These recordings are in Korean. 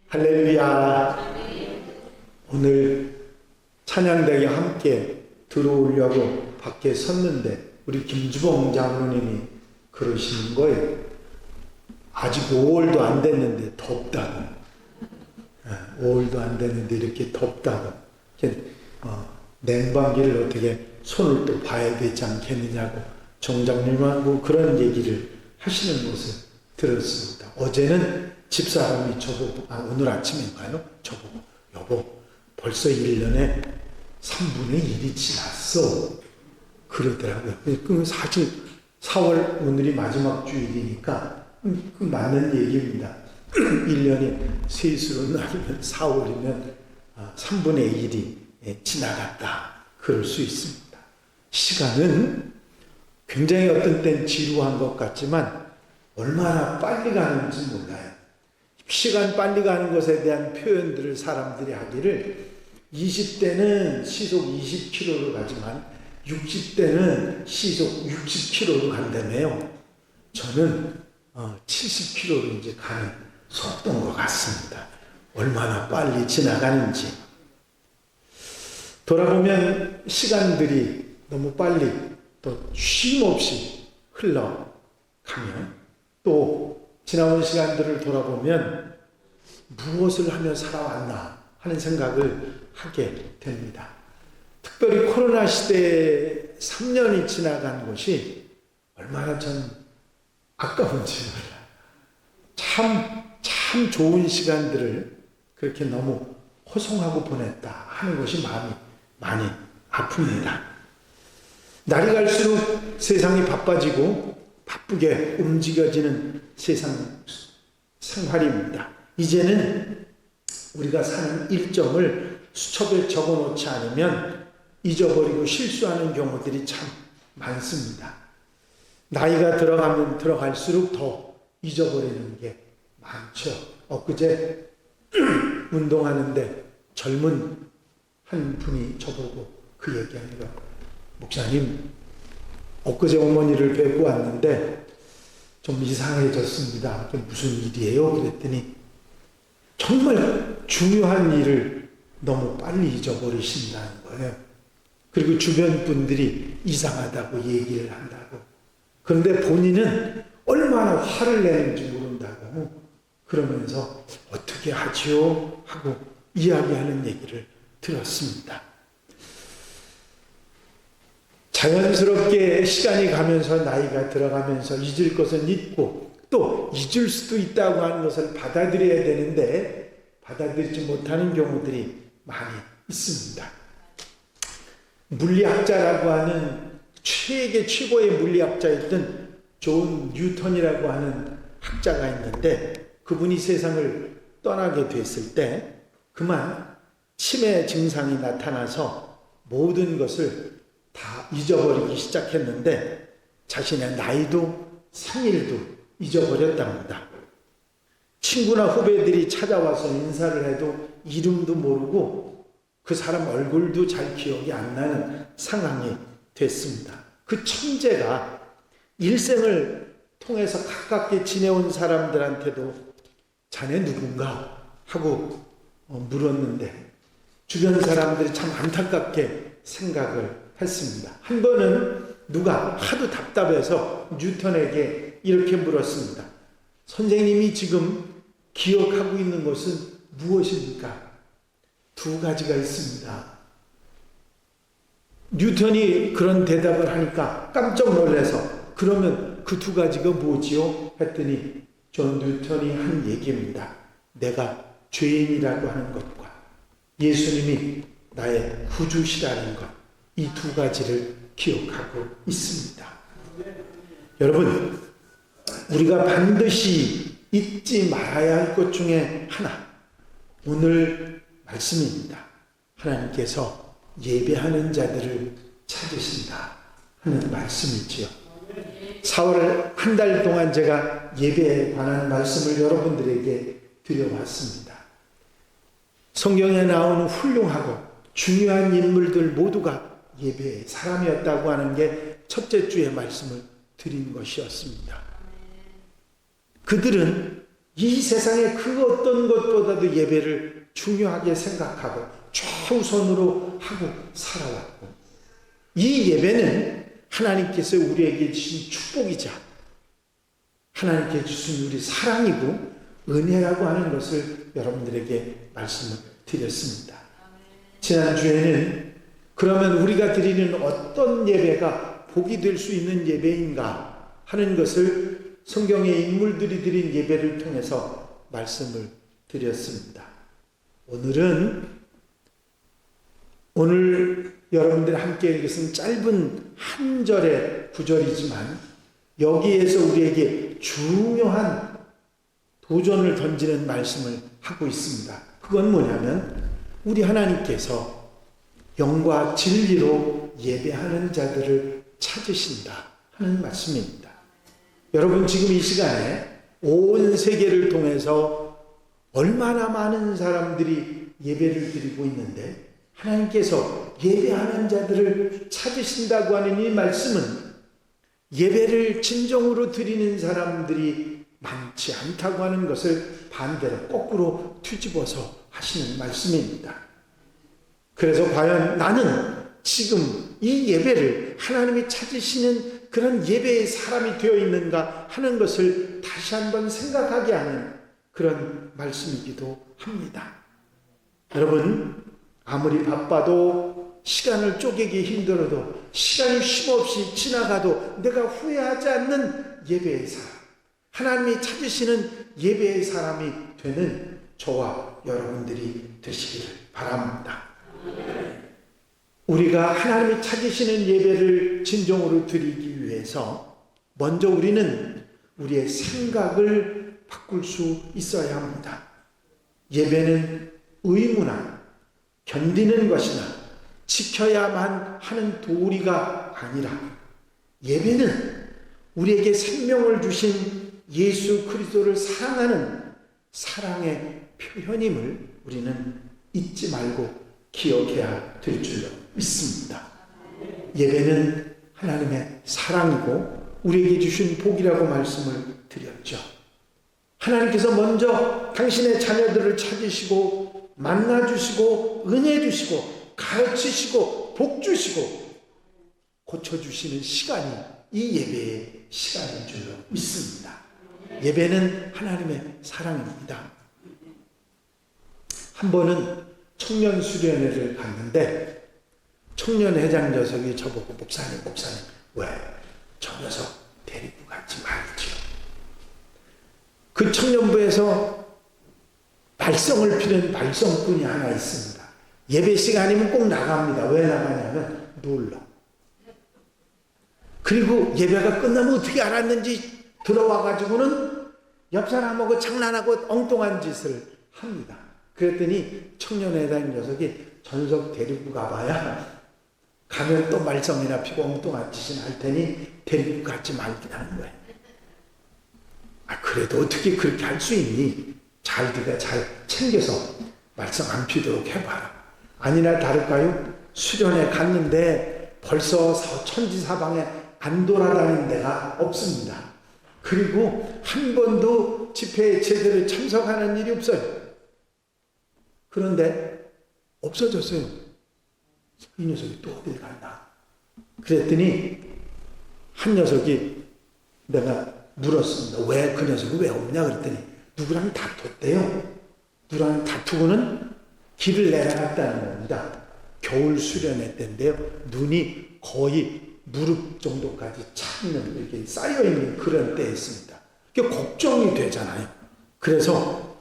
할렐루야. 오늘 찬양대에 함께 들어오려고 밖에 섰는데 우리 김주봉 장로님이 그러시는 거예요. 아직 5월도 안 됐는데 덥다고. 5월도 안 됐는데 이렇게 덥다고. 냉방기를 어떻게 손을 또 봐야 되지 않겠느냐고 정장님하고 그런 얘기를 하시는 것을 들었습니다. 어제는 집사람이 저보고, 오늘 아침인가요? 저보고, 여보, 벌써 1년에 3분의 1이 지났어. 그러더라고요. 사실 4월 오늘이 마지막 주일이니까 그 맞는 얘기입니다. 1년이 셋으로 나누면 4월이면 3분의 1이 지나갔다. 그럴 수 있습니다. 시간은 굉장히 어떤 땐 지루한 것 같지만 얼마나 빨리 가는지 몰라요. 시간 빨리 가는 것에 대한 표현들을 사람들이 하기를 20대는 시속 20km로 가지만 60대는 시속 60km로 간다며요. 저는 70km로 이제 가는 속도인 것 같습니다. 얼마나 빨리 지나가는지. 돌아보면 시간들이 너무 빨리 또 쉼 없이 흘러가면 또 지나온 시간들을 돌아보면 무엇을 하며 살아왔나 하는 생각을 하게 됩니다. 특별히 코로나 시대에 3년이 지나간 것이 얼마나 전 아까운지 몰라요. 참 좋은 시간들을 그렇게 너무 허송하고 보냈다 하는 것이 마음이 많이 아픕니다. 날이 갈수록 세상이 바빠지고 바쁘게 움직여지는 세상 생활입니다. 이제는 우리가 사는 일정을 수첩에 적어놓지 않으면 잊어버리고 실수하는 경우들이 참 많습니다. 나이가 들어가면 들어갈수록 더 잊어버리는 게 많죠. 엊그제 운동하는데 젊은 한 분이 저보고 그 얘기하는 거예요. 목사님, 엊그제 어머니를 뵙고 왔는데 좀 이상해졌습니다. 무슨 일이에요? 그랬더니 정말 중요한 일을 너무 빨리 잊어버리신다는 거예요. 그리고 주변 분들이 이상하다고 얘기를 한다고. 그런데 본인은 얼마나 화를 내는지 모른다고 그러면서 어떻게 하지요? 하고 이야기하는 얘기를 들었습니다. 자연스럽게 시간이 가면서 나이가 들어가면서 잊을 것은 잊고 또 잊을 수도 있다고 하는 것을 받아들여야 되는데 받아들이지 못하는 경우들이 많이 있습니다. 물리학자라고 하는 최고의 물리학자였던 존 뉴턴이라고 하는 학자가 있는데 그분이 세상을 떠나게 됐을 때 그만 치매 증상이 나타나서 모든 것을 다 잊어버리기 시작했는데 자신의 나이도 생일도 잊어버렸답니다. 친구나 후배들이 찾아와서 인사를 해도 이름도 모르고 그 사람 얼굴도 잘 기억이 안 나는 상황이 됐습니다. 그 천재가 일생을 통해서 가깝게 지내온 사람들한테도 자네 누군가 하고 물었는데 주변 사람들이 참 안타깝게 생각을 했습니다. 한 번은 누가 하도 답답해서 뉴턴에게 이렇게 물었습니다. 선생님이 지금 기억하고 있는 것은 무엇입니까? 두 가지가 있습니다. 뉴턴이 그런 대답을 하니까 깜짝 놀라서 그러면 그 두 가지가 뭐지요? 했더니 존 뉴턴이 한 얘기입니다. 내가 죄인이라고 하는 것과 예수님이 나의 구주시라는 것. 이 두 가지를 기억하고 있습니다. 여러분, 우리가 반드시 잊지 말아야 할 것 중에 하나, 오늘 말씀입니다. 하나님께서 예배하는 자들을 찾으신다 하는 말씀이지요. 4월 한 달 동안 제가 예배에 관한 말씀을 여러분들에게 드려왔습니다. 성경에 나오는 훌륭하고 중요한 인물들 모두가 예배의 사람이었다고 하는 게 첫째 주의 말씀을 드린 것이었습니다. 그들은 이 세상의 그 어떤 것보다도 예배를 중요하게 생각하고 최우선으로 하고 살아왔고, 이 예배는 하나님께서 우리에게 주신 축복이자 하나님께 주신 우리 사랑이고 은혜라고 하는 것을 여러분들에게 말씀을 드렸습니다. 지난주에는 그러면 우리가 드리는 어떤 예배가 복이 될 수 있는 예배인가 하는 것을 성경의 인물들이 드린 예배를 통해서 말씀을 드렸습니다. 오늘 여러분들이 함께 읽은 짧은 한 절의 구절이지만 여기에서 우리에게 중요한 도전을 던지는 말씀을 하고 있습니다. 그건 뭐냐면 우리 하나님께서 영과 진리로 예배하는 자들을 찾으신다 하는 말씀입니다. 여러분 지금 이 시간에 온 세계를 통해서 얼마나 많은 사람들이 예배를 드리고 있는데 하나님께서 예배하는 자들을 찾으신다고 하는 이 말씀은 예배를 진정으로 드리는 사람들이 많지 않다고 하는 것을 반대로 거꾸로 뒤집어서 하시는 말씀입니다. 그래서 과연 나는 지금 이 예배를 하나님이 찾으시는 그런 예배의 사람이 되어 있는가 하는 것을 다시 한번 생각하게 하는 그런 말씀이기도 합니다. 여러분, 아무리 바빠도 시간을 쪼개기 힘들어도 시간이 쉼없이 지나가도 내가 후회하지 않는 예배의 사람, 하나님이 찾으시는 예배의 사람이 되는 저와 여러분들이 되시기를 바랍니다. 우리가 하나님이 찾으시는 예배를 진정으로 드리기 위해서 먼저 우리는 우리의 생각을 바꿀 수 있어야 합니다. 예배는 의무나 견디는 것이나 지켜야만 하는 도리가 아니라 예배는 우리에게 생명을 주신 예수 그리스도를 사랑하는 사랑의 표현임을 우리는 잊지 말고 기억해야 될 줄로 믿습니다. 예배는 하나님의 사랑이고 우리에게 주신 복이라고 말씀을 드렸죠. 하나님께서 먼저 당신의 자녀들을 찾으시고 만나주시고 은혜 주시고 가르치시고 복 주시고 고쳐주시는 시간이 이 예배의 시간인 줄로 믿습니다. 예배는 하나님의 사랑입니다. 한 번은 청년 수련회를 갔는데 청년회장 녀석이 저보고 목사님 왜 저 녀석 데리고 가지 말지요. 그 청년부에서 발성을 피는 발성꾼이 하나 있습니다. 예배 시간이면 꼭 나갑니다. 왜 나가냐면 놀러. 그리고 예배가 끝나면 어떻게 알았는지 들어와가지고는 옆 사람하고 장난하고 엉뚱한 짓을 합니다. 그랬더니 청년회장 녀석이 전석 데리고 가봐야 가면 또 말썽이나 피고 엉뚱한 짓이나 할 테니 데리고 가지 말기라는 거예요. 그래도 어떻게 그렇게 할 수 있니? 네가 잘 챙겨서 말썽 안 피도록 해봐라. 아니나 다를까요? 수련회 갔는데 벌써 천지사방에 안 돌아다니는 데가 없습니다. 그리고 한 번도 집회에 제대로 참석하는 일이 없어요. 그런데 없어졌어요. 이 녀석이 또 어딜 갔나? 그랬더니 한 녀석이 내가 물었습니다. 왜 그 녀석이 왜 없냐? 그랬더니 누구랑 다퉜대요. 누구랑 다투고는 길을 내려갔다는 겁니다. 겨울 수련회 때인데요. 눈이 거의 무릎 정도까지 차 있는 이렇게 쌓여있는 그런 때였습니다. 그게 걱정이 되잖아요. 그래서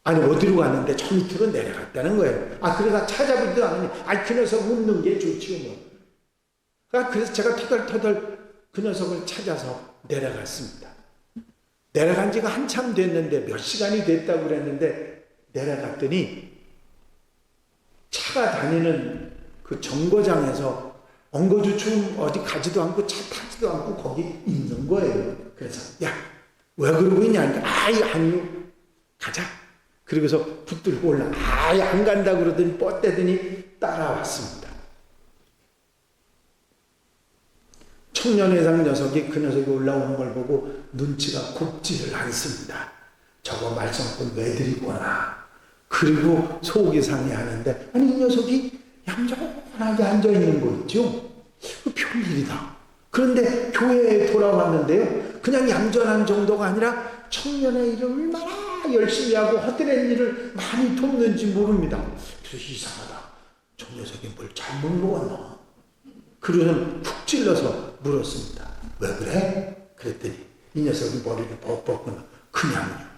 어디로 갔는데 저 밑으로 내려갔다는 거예요. 그래서 찾아보지도 않으니 그 녀석 묻는 게 좋지요 뭐. 그래서 제가 터덜터덜 그 녀석을 찾아서 내려갔습니다. 내려간 지가 한참 됐는데 몇 시간이 됐다고 그랬는데 내려갔더니 차가 다니는 그 정거장에서 엉거주춤 어디 가지도 않고 차 타지도 않고 거기 있는 거예요. 그래서 야, 왜 그러고 있냐? 아니요. 가자. 그리고서 붙들고 올라. 안 간다 그러더니 뻗대더니 따라왔습니다. 청년회장 녀석이 그 녀석이 올라오는 걸 보고 눈치가 곱지를 않습니다. 저거 말썽꾼 왜 드리구나. 그리고 속이 상해하는데, 아니 이 녀석이 얌전하게 앉아있는 거 있죠? 별일이다. 그런데 교회에 돌아왔는데요, 그냥 얌전한 정도가 아니라 청년의 일을 얼마나 열심히 하고 헛되는 일을 많이 돕는지 모릅니다. 그래서 이상하다. 저 녀석이 뭘 잘못 먹었나? 그러고는 푹 찔러서 물었습니다. 왜 그래? 그랬더니 이 녀석이 머리를 벅벅거나 그냥요.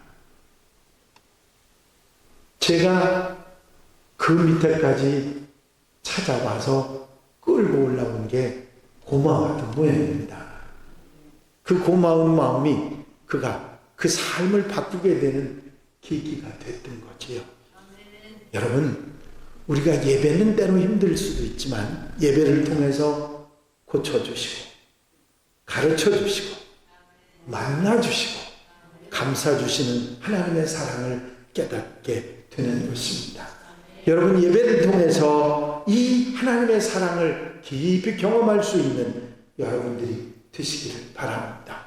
제가 그 밑에까지 찾아와서 끌고 올라온 게 고마웠던 모양입니다. 그 고마운 마음이 그가 그 삶을 바꾸게 되는 계기가 됐던 거지요. 여러분, 우리가 예배는 때로 힘들 수도 있지만 예배를 통해서 고쳐주시고 가르쳐주시고 만나주시고 감싸주시는 하나님의 사랑을 깨닫게 되는 것입니다. 여러분, 예배를 통해서 이 하나님의 사랑을 깊이 경험할 수 있는 여러분들이 되시기를 바랍니다.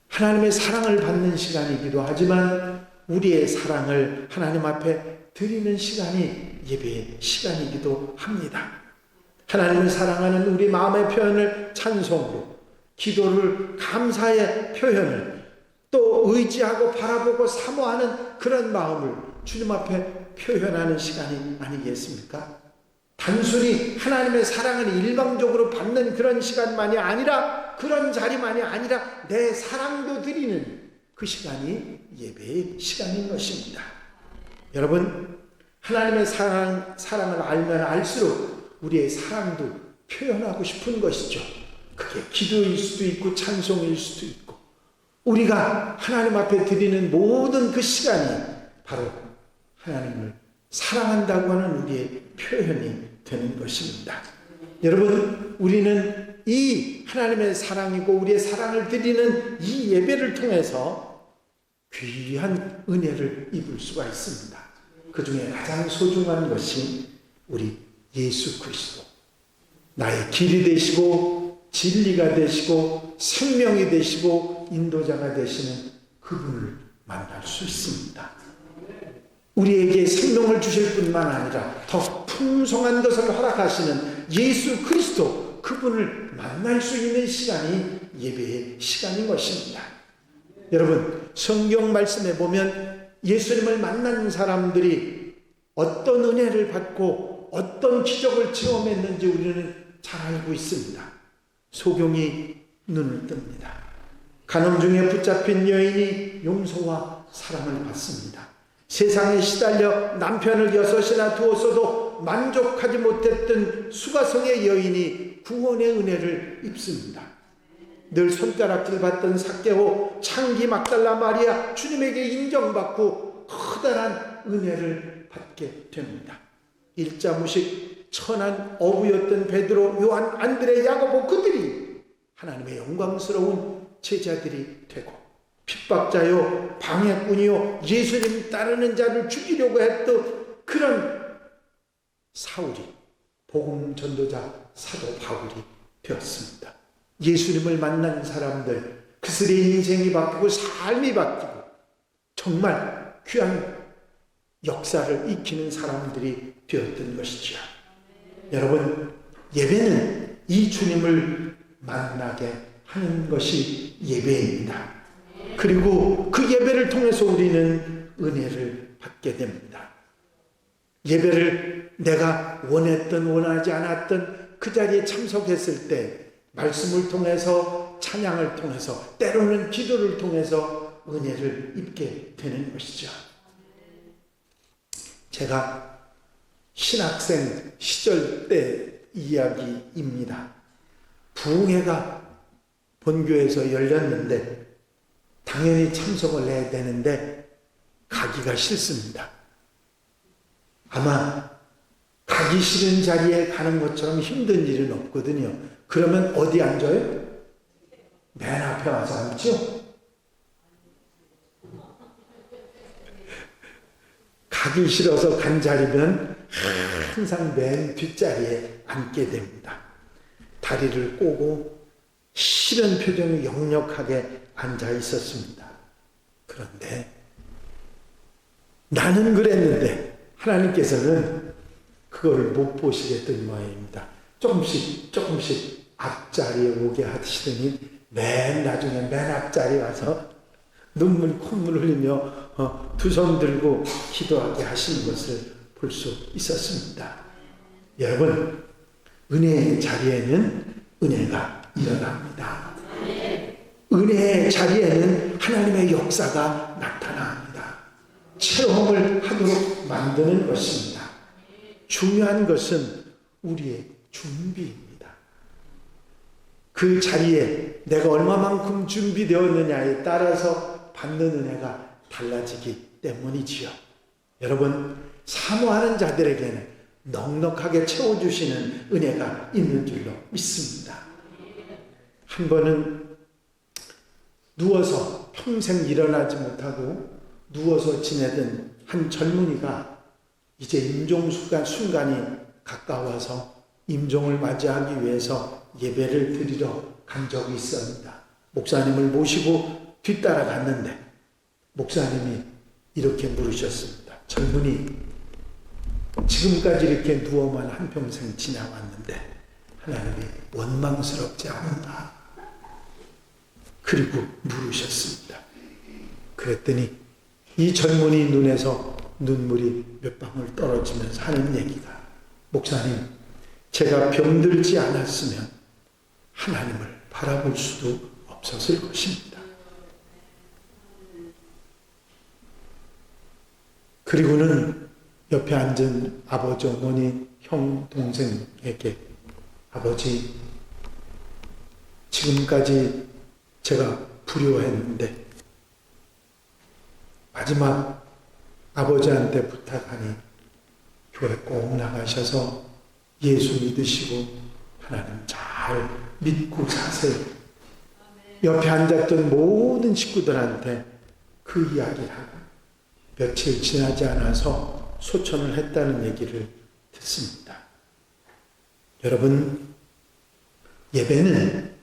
하나님의 사랑을 받는 시간이기도 하지만 우리의 사랑을 하나님 앞에 드리는 시간이 예배의 시간이기도 합니다. 하나님을 사랑하는 우리 마음의 표현을 찬송으로, 기도를 감사의 표현을, 또 의지하고 바라보고 사모하는 그런 마음을 주님 앞에 표현하는 시간이 아니겠습니까? 단순히 하나님의 사랑을 일방적으로 받는 그런 시간만이 아니라, 그런 자리만이 아니라 내 사랑도 드리는 그 시간이 예배의 시간인 것입니다. 여러분, 하나님의 사랑을 알면 알수록 우리의 사랑도 표현하고 싶은 것이죠. 그게 기도일 수도 있고 찬송일 수도 있고, 우리가 하나님 앞에 드리는 모든 그 시간이 바로 하나님을 사랑한다고 하는 우리의 표현이 되는 것입니다. 여러분, 우리는 이 하나님의 사랑이고 우리의 사랑을 드리는 이 예배를 통해서 귀한 은혜를 입을 수가 있습니다. 그 중에 가장 소중한 것이 우리 예수 그리스도, 나의 길이 되시고 진리가 되시고 생명이 되시고 인도자가 되시는 그분을 만날 수 있습니다. 우리에게 생명을 주실 뿐만 아니라 더 풍성한 것을 허락하시는 예수 그리스도, 그분을 만날 수 있는 시간이 예배의 시간인 것입니다. 여러분, 성경 말씀에 보면 예수님을 만난 사람들이 어떤 은혜를 받고 어떤 기적을 체험했는지 우리는 잘 알고 있습니다. 소경이 눈을 뜹니다. 간음 중에 붙잡힌 여인이 용서와 사랑을 받습니다. 세상에 시달려 남편을 6이나 두었어도 만족하지 못했던 수가성의 여인이 구원의 은혜를 입습니다. 늘 손가락질 받던 삭개오, 창기 막달라 마리아, 주님에게 인정받고 커다란 은혜를 받게 됩니다. 일자무식 천한 어부였던 베드로, 요한, 안드레, 야고보, 그들이 하나님의 영광스러운 제자들이 되고, 핍박자요, 방해꾼이요, 예수님 따르는 자를 죽이려고 했던 그런 사울이 복음 전도자 사도 바울이 되었습니다. 예수님을 만난 사람들, 그들의 인생이 바뀌고 삶이 바뀌고 정말 귀한 역사를 익히는 사람들이 되었던 것이죠. 여러분, 예배는 이 주님을 만나게 하는 것이 예배입니다. 그리고 그 예배를 통해서 우리는 은혜를 받게 됩니다. 예배를 내가 원했던 원하지 않았던 그 자리에 참석했을 때 말씀을 통해서, 찬양을 통해서, 때로는 기도를 통해서 은혜를 입게 되는 것이죠. 제가 신학생 시절 때 이야기입니다. 부흥회가 본교에서 열렸는데 당연히 참석을 해야 되는데 가기가 싫습니다. 아마 가기 싫은 자리에 가는 것처럼 힘든 일은 없거든요. 그러면 어디 앉아요? 맨 앞에 와서 앉죠? 가기 싫어서 간 자리면 항상 맨 뒷자리에 앉게 됩니다. 다리를 꼬고 싫은 표정이 역력하게 앉아 있었습니다. 그런데 나는 그랬는데 하나님께서는 그거를 못 보시겠던 모양입니다. 조금씩 앞자리에 오게 하시더니 맨 나중에 맨 앞자리에 와서 콧물 흘리며 두 손 들고 기도하게 하시는 것을 볼 수 있었습니다. 여러분, 은혜의 자리에는 은혜가 일어납니다. 은혜의 자리에는 하나님의 역사가 나타납니다. 체험을 하도록 만드는 것입니다. 중요한 것은 우리의 준비입니다. 그 자리에 내가 얼마만큼 준비되었느냐에 따라서 받는 은혜가 달라지기 때문이지요. 여러분, 사모하는 자들에게는 넉넉하게 채워주시는 은혜가 있는 줄로 믿습니다. 한 번은 누워서 평생 일어나지 못하고 누워서 지내던 한 젊은이가 이제 임종 순간이 가까워서 임종을 맞이하기 위해서 예배를 드리러 간 적이 있습니다. 목사님을 모시고 뒤따라 갔는데 목사님이 이렇게 물으셨습니다. 젊은이, 지금까지 이렇게 누워만 한평생 지나왔는데 하나님이 원망스럽지 않은가? 그리고 물으셨습니다. 그랬더니 이 젊은이 눈에서 눈물이 몇 방울 떨어지면서 하는 얘기가, 목사님, 제가 병들지 않았으면 하나님을 바라볼 수도 없었을 것입니다. 그리고는 옆에 앉은 아버지, 어머니, 형, 동생에게, 아버지, 지금까지 제가 불효했는데 마지막 아버지한테 부탁하니 교회 꼭 나가셔서 예수 믿으시고 하나님 잘 믿고 사세요. 옆에 앉았던 모든 식구들한테 그 이야기를 하고 며칠 지나지 않아서 소천을 했다는 얘기를 듣습니다. 여러분, 예배는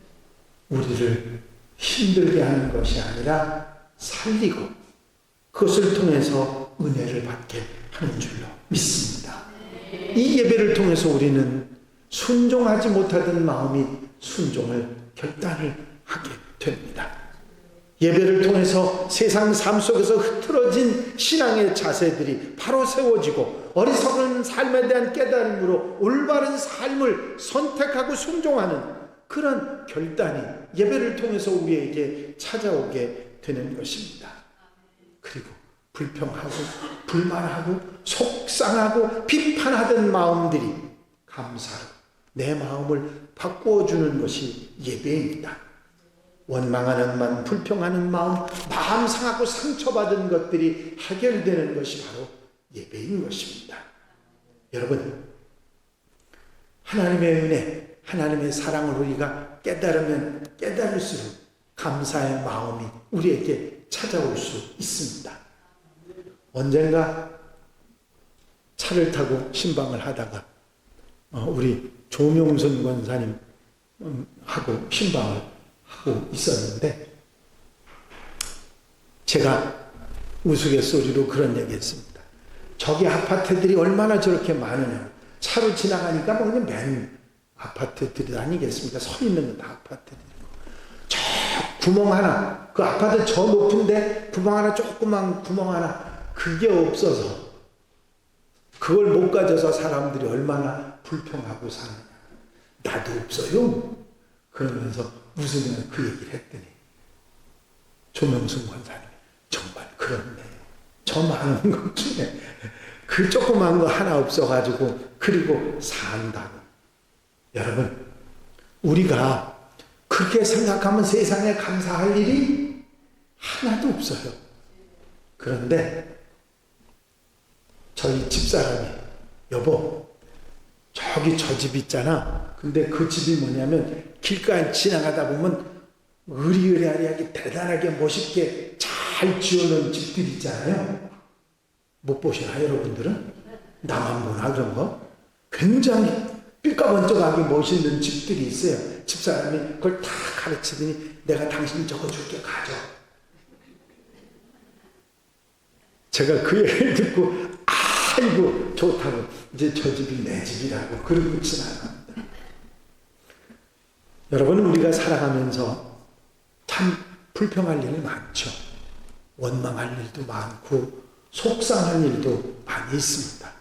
우리를 힘들게 하는 것이 아니라 살리고 그것을 통해서 은혜를 받게 하는 줄로 믿습니다. 이 예배를 통해서 우리는 순종하지 못하던 마음이 순종을 결단을 하게 됩니다. 예배를 통해서 세상 삶 속에서 흐트러진 신앙의 자세들이 바로 세워지고 어리석은 삶에 대한 깨달음으로 올바른 삶을 선택하고 순종하는 그런 결단이 예배를 통해서 우리에게 찾아오게 되는 것입니다. 그리고 불평하고 불만하고 속상하고 비판하던 마음들이 감사로 내 마음을 바꾸어주는 것이 예배입니다. 원망하는 마음, 불평하는 마음, 마음 상하고 상처받은 것들이 해결되는 것이 바로 예배인 것입니다. 여러분, 하나님의 은혜, 하나님의 사랑을 우리가 깨달으면 깨달을수록 감사의 마음이 우리에게 찾아올 수 있습니다. 언젠가 차를 타고 신방을 하다가 우리 조명선 권사님 하고 신방을 하고 있었는데 제가 우스갯소리로 그런 얘기했습니다. 저기 아파트들이 얼마나 저렇게 많으냐. 차로 지나가니까 뭐 그냥 맨 아파트들이 아니겠습니까? 서 있는 건 다 아파트들이고 저 구멍 하나, 그 아파트 저 높은데 구멍 하나, 조그만 구멍 하나, 그게 없어서 그걸 못 가져서 사람들이 얼마나 불평하고 사느냐. 나도 없어요. 그러면서 웃으며 그 얘기를 했더니 조명순 권사님, 정말 그렇네요. 저 많은 것 중에 그 조그만 거 하나 없어가지고 그리고 산다고. 여러분, 우리가 그렇게 생각하면 세상에 감사할 일이 하나도 없어요. 그런데 저희 집사람이, 여보, 저기 저 집 있잖아. 근데 그 집이 뭐냐면 길가에 지나가다 보면 의리의리하게 대단하게 멋있게 잘 지어놓은 집들 있잖아요. 못 보시나요, 여러분들은? 나만 보나 그런 거? 굉장히 삐까번쩍하게 멋있는 집들이 있어요. 집사람이 그걸 다 가르치더니 내가 당신 적어줄게, 가져. 제가 그 얘기를 듣고 아이고 좋다고 이제 저 집이 내 집이라고 그러고 지나갑니다. 여러분, 우리가 살아가면서 참 불평할 일이 많죠. 원망할 일도 많고 속상한 일도 많이 있습니다.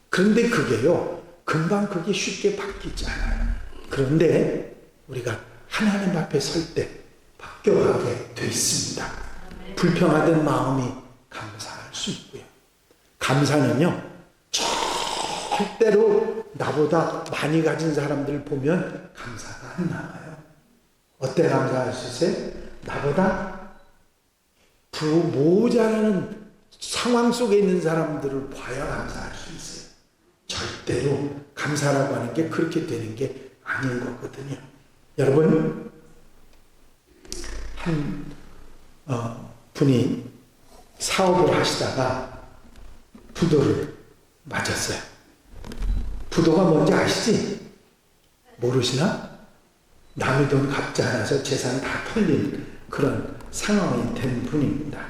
그런데 그게요, 금방 그게 쉽게 바뀌지 않아요. 그런데 우리가 하나님 앞에 설 때 바뀌어가게 돼 있습니다. 불평하던 마음이 감사할 수 있고요. 감사는요, 절대로 나보다 많이 가진 사람들 보면 감사가 안 나와요. 어때 감사할 수 있어요? 나보다 모자라는 상황 속에 있는 사람들을 봐야 감사할 수 있어요. 절대로 감사라고 하는 게 그렇게 되는 게 아닌 거거든요. 여러분, 한 분이 사업을 하시다가 부도를 맞았어요. 부도가 뭔지 아시지? 모르시나? 남의 돈 갚지 않아서 재산 다 털린 그런 상황이 된 분입니다.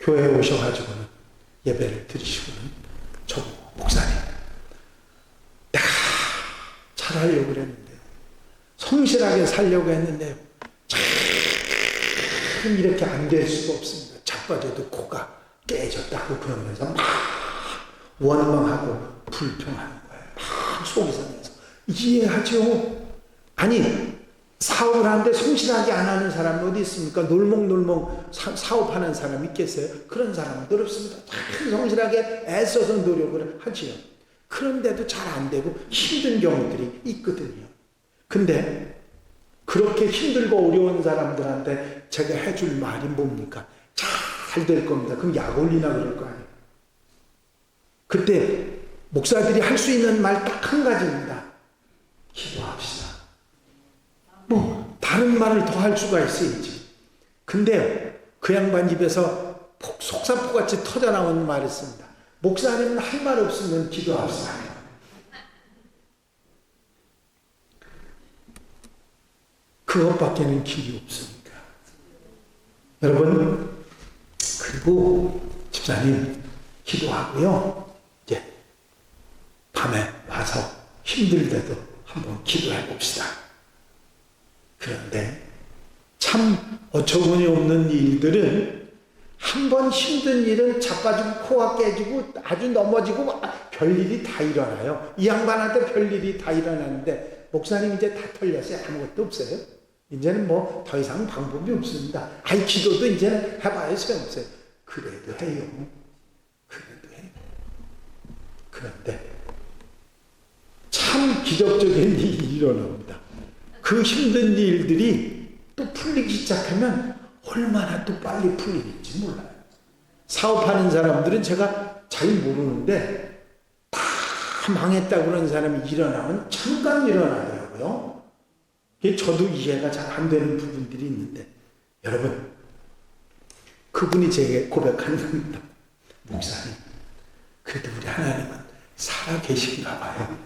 교회에 오셔가지고는 예배를 드리시고는 저 목사님, 내가 잘하려고 그랬는데, 성실하게 살려고 했는데 참 이렇게 안 될 수가 없습니다. 자빠져도 코가 깨졌다고 그러면서 막 원망하고 불평하는 거예요. 막 속이 상해서. 이해하죠? 아니, 사업을 하는데 성실하게 안 하는 사람이 어디 있습니까? 놀멍놀멍 사업하는 사람이 있겠어요? 그런 사람들 없습니다. 참 성실하게 애써서 노력을 하지요. 그런데도 잘 안 되고 힘든 경우들이 있거든요. 근데 그렇게 힘들고 어려운 사람들한테 제가 해줄 말이 뭡니까? 잘 될 겁니다. 그럼 약 올리나 그럴 거 아니에요. 그때 목사들이 할 수 있는 말 딱 한 가지입니다. 기도합시다. 뭐 다른 말을 더 할 수가 있어야지. 근데 그 양반 입에서 속사포같이 터져나오는 말이 있습니다. 목사님은 할 말 없으면 기도합시다. 그것밖에는 길이 없습니다. 여러분, 그리고 집사님 기도하고요, 이제 밤에 와서 힘들대도 한번 기도해 봅시다. 그런데 참 어처구니 없는 일들은, 한번 힘든 일은 자빠지고 코가 깨지고 아주 넘어지고 별일이 다 일어나요. 이 양반한테 별일이 다 일어나는데, 목사님 이제 다 털렸어요. 아무것도 없어요. 이제는 뭐 더 이상 방법이 없습니다. 아이, 기도도 이제는 해봐야 소용없어요. 그래도 해요. 그래도 해요. 그런데 참 기적적인 일이 일어납니다. 그 힘든 일들이 또 풀리기 시작하면 얼마나 또 빨리 풀리는지 몰라요. 사업하는 사람들은 제가 잘 모르는데 다 망했다고 그런 사람이 일어나면 잠깐 일어나더라고요. 저도 이해가 잘 안 되는 부분들이 있는데, 여러분, 그분이 제게 고백하는 겁니다. 목사님, 그래도 우리 하나님은 살아 계신가 봐요.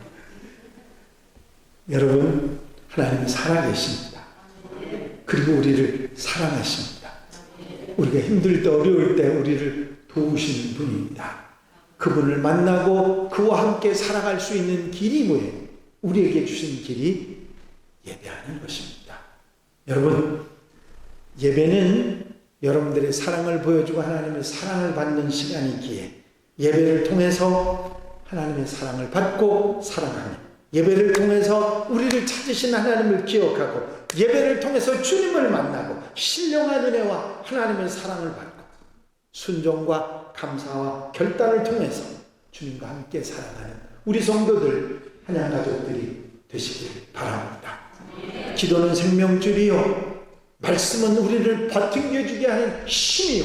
여러분, 하나님은 살아 계십니다. 그리고 우리를 사랑하십니다. 우리가 힘들 때, 어려울 때 우리를 도우시는 분입니다. 그분을 만나고 그와 함께 살아갈 수 있는 길이 뭐예요? 우리에게 주신 길이 예배하는 것입니다. 여러분, 예배는 여러분들의 사랑을 보여주고 하나님의 사랑을 받는 시간이기에, 예배를 통해서 하나님의 사랑을 받고 사랑하는, 예배를 통해서 우리를 찾으신 하나님을 기억하고, 예배를 통해서 주님을 만나고 신령한 은혜와 하나님의 사랑을 받고 순종과 감사와 결단을 통해서 주님과 함께 살아가는 우리 성도들, 한양 가족들이 되시길 바랍니다. 기도는 생명줄이요, 말씀은 우리를 버팅겨주게 하는 힘이요,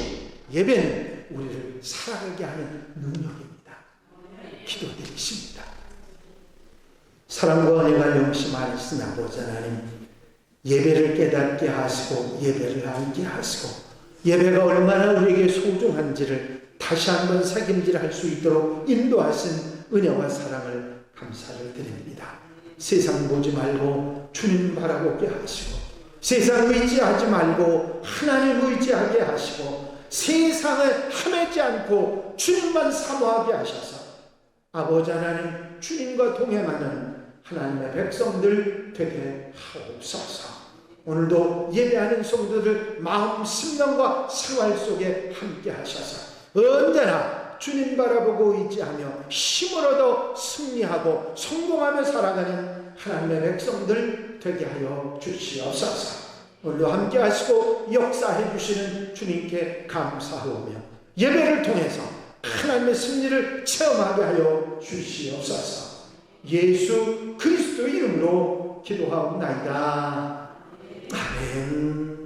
예배는 우리를 살아가게 하는 능력입니다. 기도드리십니다. 사랑과 은혜가 영심하신 아버지 하나님, 예배를 깨닫게 하시고 예배를 알게 하시고, 예배가 얼마나 우리에게 소중한지를 다시 한번 새김질할 수 있도록 인도하신 은혜와 사랑을 감사를 드립니다. 세상 보지 말고 주님 바라보게 하시고, 세상 의지하지 말고 하나님 의지하게 하시고, 세상을 헤매지 않고 주님만 사모하게 하셔서 아버지 하나님 주님과 동행하는 하나님의 백성들 되게 하옵소서. 오늘도 예배하는 성도들 마음, 심령과 생활 속에 함께 하셔서 언제나 주님 바라보고 의지하며 힘을 얻어 승리하고 성공하며 살아가는 하나님의 백성들 되게 하여 주시옵소서. 오늘도 함께 하시고 역사해 주시는 주님께 감사하오며 예배를 통해서 하나님의 승리를 체험하게 하여 주시옵소서. 예수 그리스도의 이름으로 기도하옵나이다. 아멘.